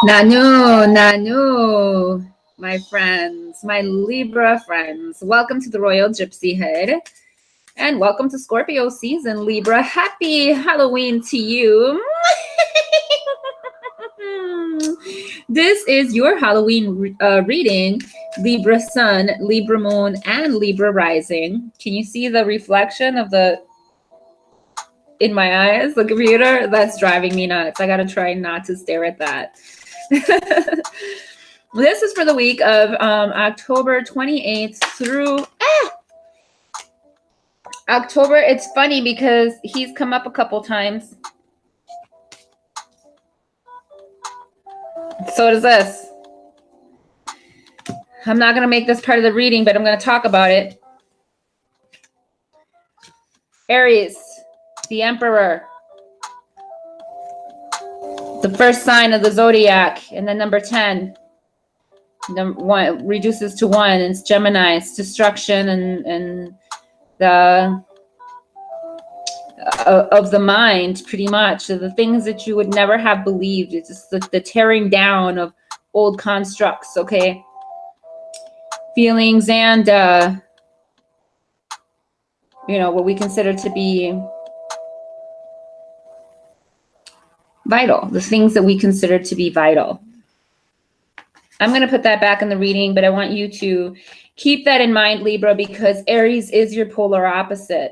Nanu, Nanu, my friends, my Libra friends. Welcome to the Royal Gypsy Hood and welcome to Scorpio season, Libra. Happy Halloween to you. This is your Halloween reading, Libra Sun, Libra Moon, and Libra Rising. Can you see the reflection of in my eyes, the computer? That's driving me nuts. I got to try not to stare at that. This is for the week of October 28th through October. It's funny because he's come up a couple times. So does this. I'm not going to make this part of the reading, but I'm going to talk about it. Aries, the Emperor. The first sign of the zodiac, and then number 10. Number 1 reduces to 1. And it's Gemini. It's destruction and the of the mind, pretty much. So the things that you would never have believed. It's just the tearing down of old constructs. Okay, feelings and what we consider to be vital, the things that we consider to be vital. I'm going to put that back in the reading, but I want you to keep that in mind, Libra, because Aries is your polar opposite.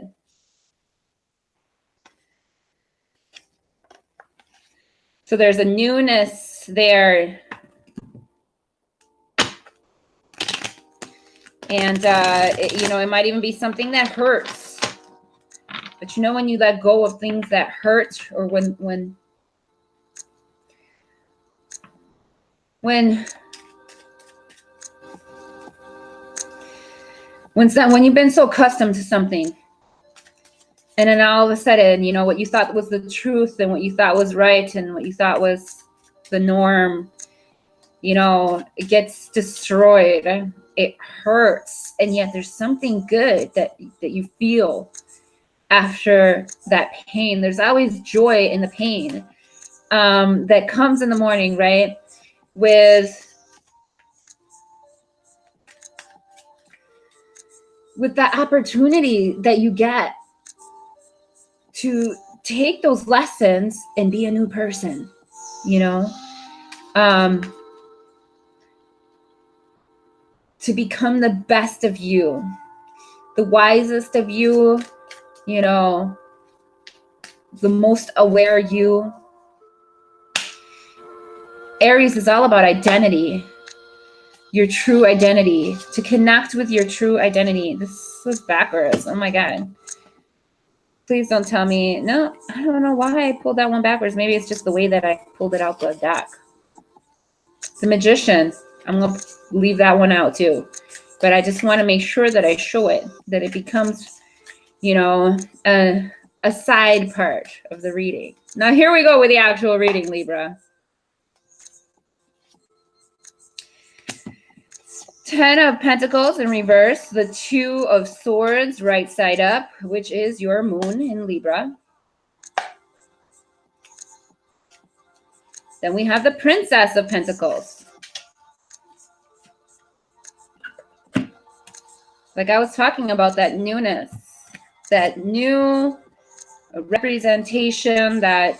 So there's a newness there. And, it might even be something that hurts. But when you let go of things that hurt, or when you've been so accustomed to something, and then all of a sudden, what you thought was the truth and what you thought was right and what you thought was the norm, it gets destroyed. It hurts. And yet there's something good that you feel after that pain. There's always joy in the pain that comes in the morning, right? With the opportunity that you get to take those lessons and be a new person, to become the best of you, the wisest of you, the most aware you. Aries is all about identity, your true identity, to connect with your true identity. This was backwards. Oh my God. Please don't tell me. No, I don't know why I pulled that one backwards. Maybe it's just the way that I pulled it out the deck. The Magician. I'm going to leave that one out too. But I just want to make sure that I show it, that it becomes, a side part of the reading. Now here we go with the actual reading, Libra. 10 of Pentacles in reverse, the 2 of Swords right side up, which is your moon in Libra. Then we have the Princess of Pentacles. Like I was talking about, that newness, that new representation, that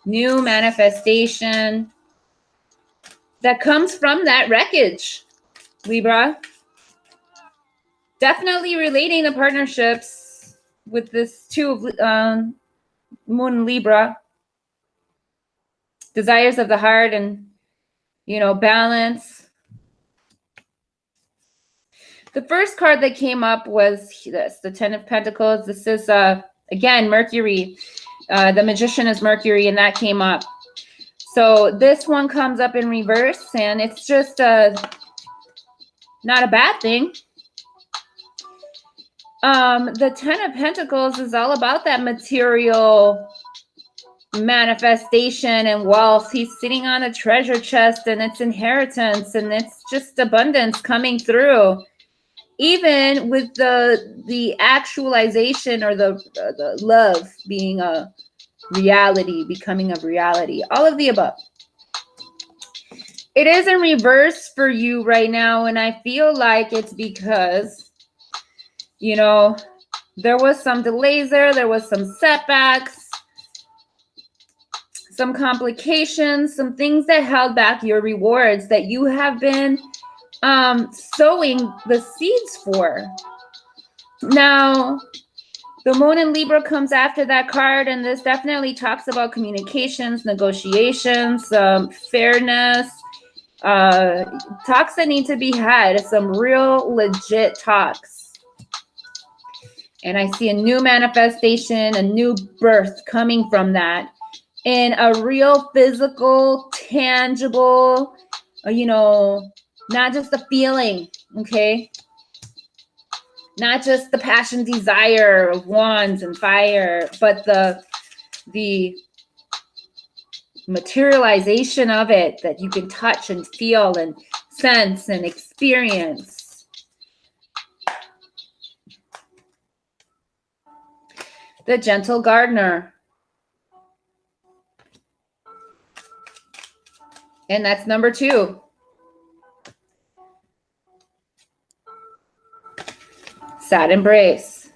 new manifestation that comes from that wreckage. Libra, definitely relating to partnerships with this 2 of Moon Libra. Desires of the heart and, balance. The first card that came up was this, the 10 of Pentacles. This is, again, Mercury. The Magician is Mercury, and that came up. So this one comes up in reverse, and it's just not a bad thing. The 10 of Pentacles is all about that material manifestation and wealth. He's sitting on a treasure chest, and it's inheritance, and it's just abundance coming through. Even with the actualization or the love being a reality, becoming a reality, all of the above. It is in reverse for you right now, and I feel like it's because, you know, there was some delays there was some setbacks, some complications, some things that held back your rewards that you have been sowing the seeds for. Now, the Moon in Libra comes after that card, and this definitely talks about communications, negotiations, fairness, talks that need to be had, some real legit talks. And I see a new manifestation, a new birth coming from that in a real physical, tangible, you know, not just a feeling, okay? Not just the passion, desire of wands and fire, but the materialization of it that you can touch and feel and sense and experience. The Gentle Gardener. And that's number 2. Sad Embrace.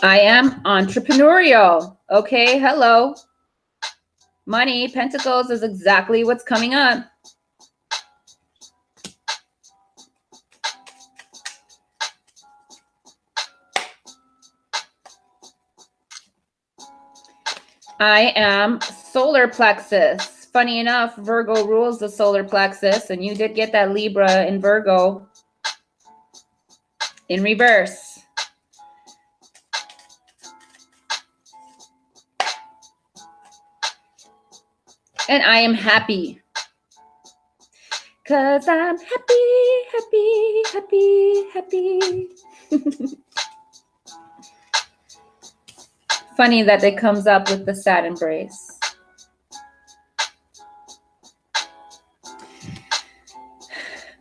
I am entrepreneurial. Okay, hello. Money, Pentacles is exactly what's coming up. I am solar plexus. Funny enough, Virgo rules the solar plexus, and you did get that Libra in Virgo in reverse. And I am happy. 'Cause I'm happy, happy, happy, happy. Funny that it comes up with the Sad Embrace.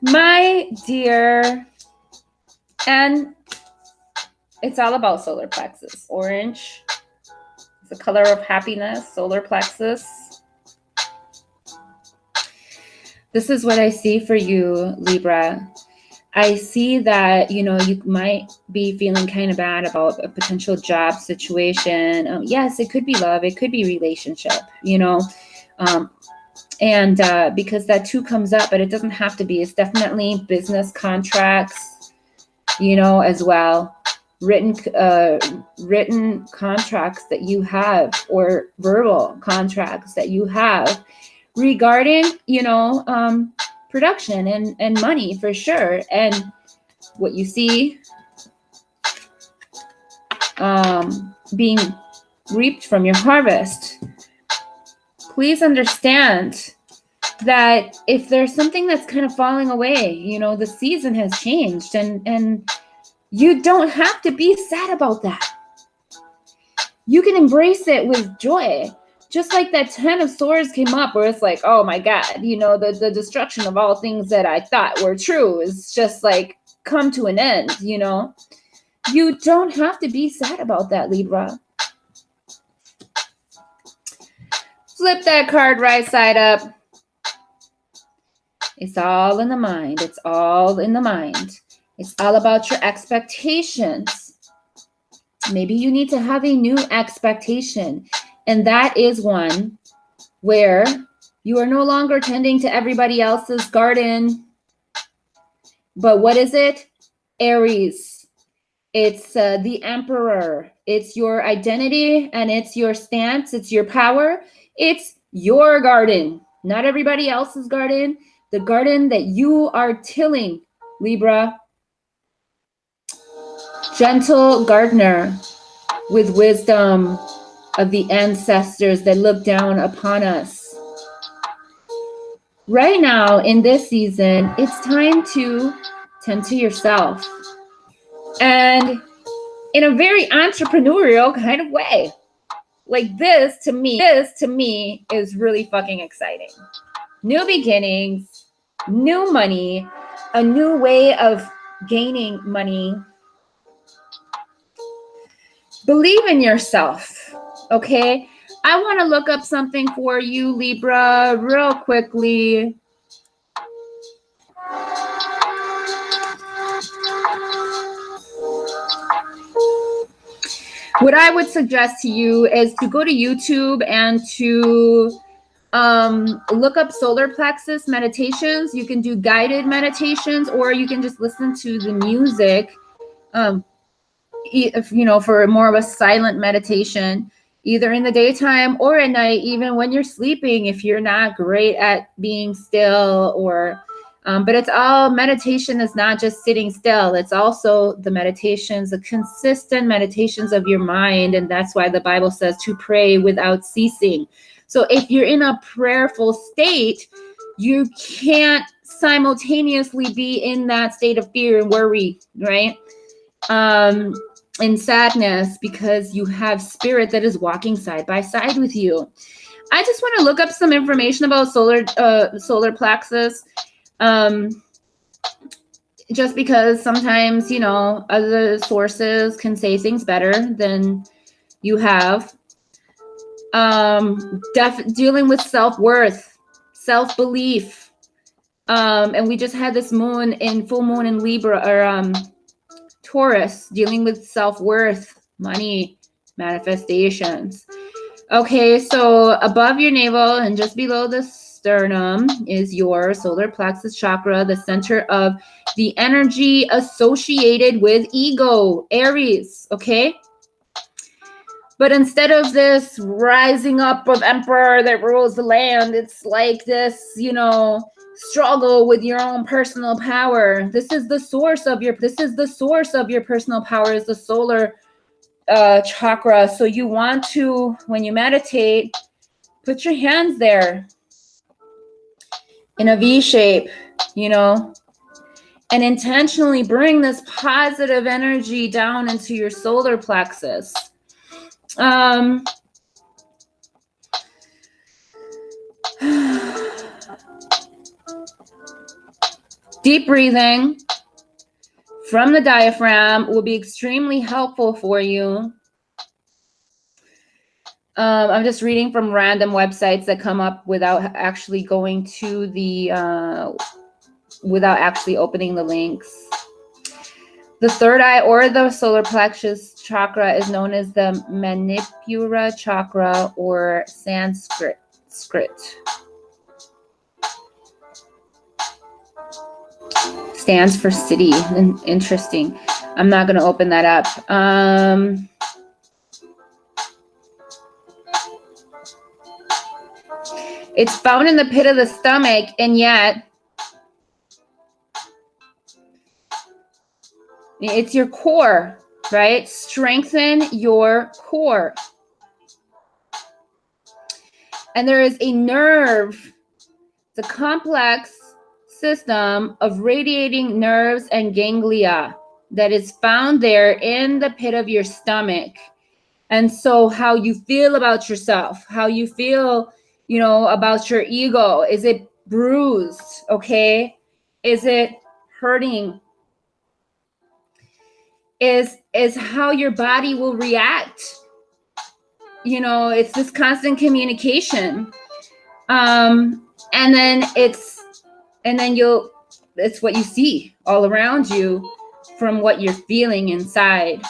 My dear, and it's all about solar plexus. Orange is the color of happiness, solar plexus. This is what I see for you, Libra. I see that, you know, you might be feeling kind of bad about a potential job situation. Yes, it could be love. It could be relationship, you know, because that 2 comes up, but it doesn't have to be. It's definitely business contracts, you know, as well. Written contracts that you have, or verbal contracts that you have regarding, you know, production and money for sure. And what you see being reaped from your harvest. Please understand that if there's something that's kind of falling away, you know, the season has changed, and you don't have to be sad about that. You can embrace it with joy. Just like that 10 of Swords came up, where it's like, oh my God, you know, the destruction of all things that I thought were true is just like come to an end, you know. You don't have to be sad about that, Libra. Flip that card right side up. It's all in the mind. It's all in the mind. It's all about your expectations. Maybe you need to have a new expectation. And that is one where you are no longer tending to everybody else's garden. But what is it? Aries. It's the Emperor. It's your identity, and it's your stance. It's your power. It's your garden, not everybody else's garden. The garden that you are tilling, Libra. Gentle gardener with wisdom of the ancestors that look down upon us. Right now, in this season, it's time to tend to yourself. And in a very entrepreneurial kind of way. Like this to me is really fucking exciting. New beginnings, new money, a new way of gaining money. Believe in yourself, okay? I want to look up something for you, Libra, real quickly. What I would suggest to you is to go to YouTube and to look up solar plexus meditations. You can do guided meditations, or you can just listen to the music, if, you know, for more of a silent meditation, either in the daytime or at night, even when you're sleeping, if you're not great at being still, or but it's all meditation is not just sitting still. It's also the meditations, the consistent meditations of your mind. And that's why the Bible says to pray without ceasing. So if you're in a prayerful state, you can't simultaneously be in that state of fear and worry, right? And sadness, because you have spirit that is walking side by side with you. I just want to look up some information about solar plexus. Just because sometimes, you know, other sources can say things better than you have. Dealing with self-worth, self-belief. And we just had this moon in full moon in Libra, or Taurus, dealing with self-worth, money, manifestations. Okay, so above your navel and just below the sternum is your solar plexus chakra, the center of the energy associated with ego, Aries, okay? But instead of this rising up of emperor that rules the land, it's like this, you know, struggle with your own personal power. This is the source of your personal power, is the solar chakra. So you want to, when you meditate, put your hands there in a V shape, you know, and intentionally bring this positive energy down into your solar plexus. Deep breathing from the diaphragm will be extremely helpful for you. I'm just reading from random websites that come up without actually going to the, without actually opening the links. The third eye, or the solar plexus chakra, is known as the Manipura chakra, or Sanskrit. Stands for city. Interesting. I'm not going to open that up. It's found in the pit of the stomach, and yet it's your core, right? Strengthen your core. And there is a nerve, it's a complex system of radiating nerves and ganglia that is found there in the pit of your stomach. And so how you feel about yourself, how you feel, you know, about your ego, is it bruised? Okay. Is it hurting? Is how your body will react. You know, it's this constant communication. And then it's what you see all around you from what you're feeling inside.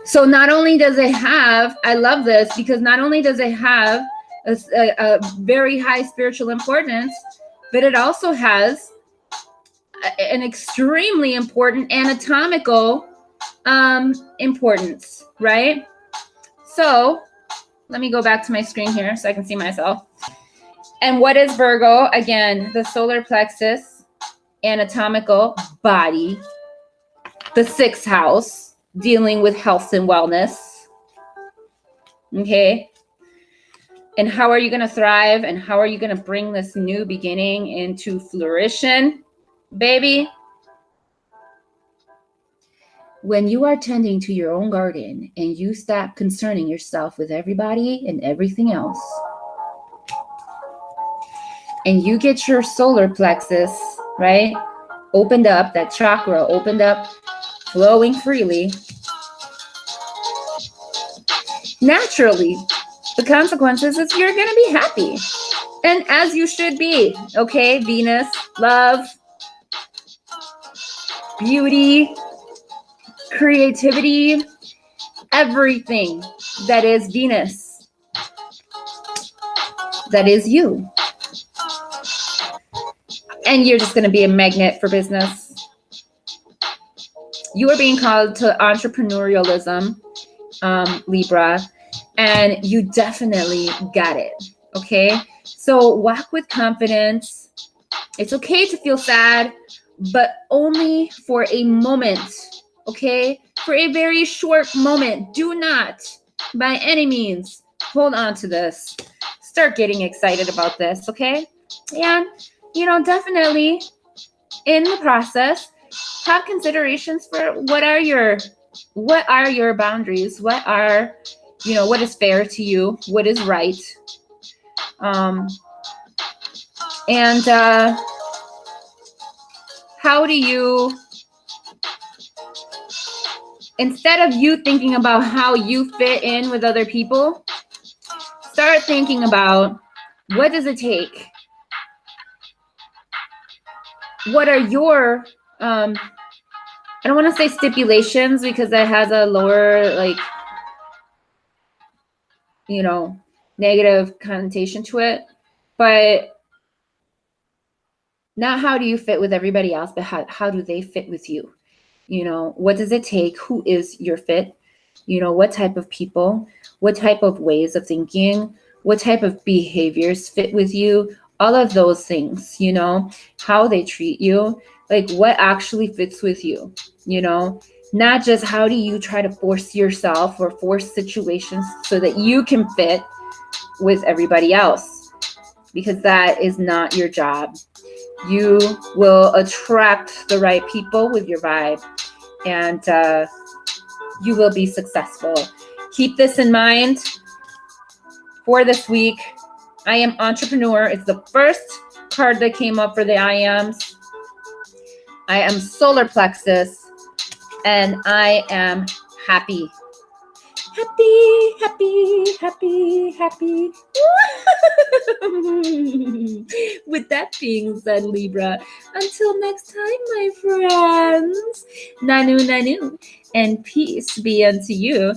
So not only does it have, I love this, because not only does it have a very high spiritual importance, but it also has an extremely important anatomical importance, right? So let me go back to my screen here so I can see myself. And what is Virgo? Again, the solar plexus, anatomical body, the 6th house, dealing with health and wellness. Okay. And how are you going to thrive? And how are you going to bring this new beginning into flourishing, baby? when you are tending to your own garden and you stop concerning yourself with everybody and everything else, and you get your solar plexus, right, opened up, that chakra opened up, flowing freely, naturally, the consequences is you're going to be happy. And as you should be, okay? Venus, love, beauty, creativity, everything that is Venus, that is you. And you're just going to be a magnet for business. You are being called to entrepreneurialism, Libra, and you definitely got it, okay? So walk with confidence. It's okay to feel sad, but only for a moment, okay? For a very short moment. Do not, by any means, hold on to this. Start getting excited about this, okay? And, you know, definitely in the process, have considerations for what are your boundaries? What are, you know, what is fair to you? What is right? And how do you, instead of you thinking about how you fit in with other people, start thinking about what does it take? What are your, I don't want to say stipulations because that has a lower, like, you know, negative connotation to it, but not how do you fit with everybody else, but how do they fit with you? You know, what does it take? Who is your fit? You know, what type of people, what type of ways of thinking, what type of behaviors fit with you, all of those things, you know, how they treat you, like what actually fits with you, you know, not just how do you try to force yourself or force situations so that you can fit with everybody else, because that is not your job. You will attract the right people with your vibe, and you will be successful. Keep this in mind for this week. I am entrepreneur. It's the first card that came up for the I ams. I am solar plexus, and I am happy. Happy, happy, happy, happy. With that being said, Libra, until next time, my friends, Nanu, Nanu, and peace be unto you.